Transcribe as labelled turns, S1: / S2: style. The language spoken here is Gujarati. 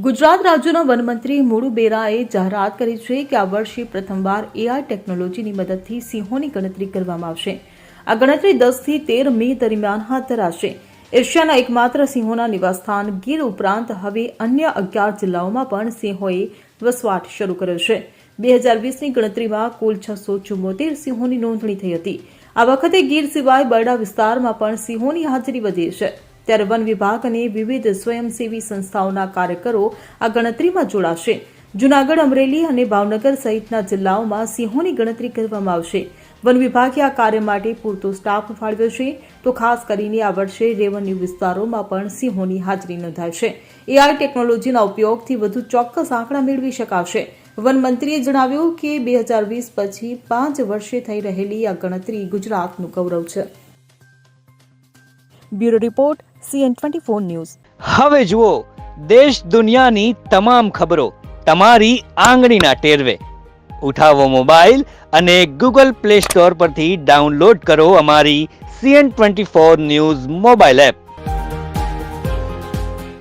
S1: ગુજરાત રાજ્યના વનમંત્રી મુળુ બેરાએ જાહેરાત કરી છે કે આ વર્ષે પ્રથમવાર એઆઈ ટેકનોલોજીની મદદથી સિંહોની ગણતરી કરવામાં આવશે. આ ગણતરી 10 થી 13 મે દરમિયાન હાથ ધરાશે. એશિયાના એકમાત્ર સિંહોના નિવાસસ્થાન ગીર ઉપરાંત હવે અન્ય 11 જિલ્લાઓમાં પણ સિંહોએ વસવાટ શરૂ કર્યો છે. 2020ની ગણતરીમાં કુલ 674 સિંહોની નોંધણી થઈ હતી. આ વખતે ગીર સિવાય બરડા વિસ્તારમાં પણ સિંહોની હાજરી વધી છે. ત્યારે વન વિભાગ અને વિવિધ સ્વયંસેવી સંસ્થાઓના કાર્યકરો આ ગણતરીમાં જોડાશે. જૂનાગઢ, અમરેલી અને ભાવનગર સહિતના જિલ્લાઓમાં સિંહોની ગણતરી કરવામાં આવશે. વન વિભાગે આ કાર્ય માટે પૂરતો સ્ટાફ ફાળવ્યો છે. તો ખાસ કરીને આ વર્ષે રેવન્યુ વિસ્તારોમાં પણ સિંહોની હાજરી નોંધાય છે. એઆઈ ટેકનોલોજીના ઉપયોગથી વધુ ચોક્કસ આંકડા મેળવી શકાશે. વનમંત્રીએ જણાવ્યું કે 2020 પછી 5 વર્ષે થઈ રહેલી આ ગણતરી ગુજરાતનું ગૌરવ છે. Bureau report CN24 news.
S2: હવે જુઓ દેશ દુનિયાની તમામ ખબરો તમારી આંગળીના ટેરવે. ઉઠાવો મોબાઈલ અને Google Play Store પરથી ડાઉનલોડ કરો અમારી CN24 ન્યૂઝ મોબાઈલ એપ.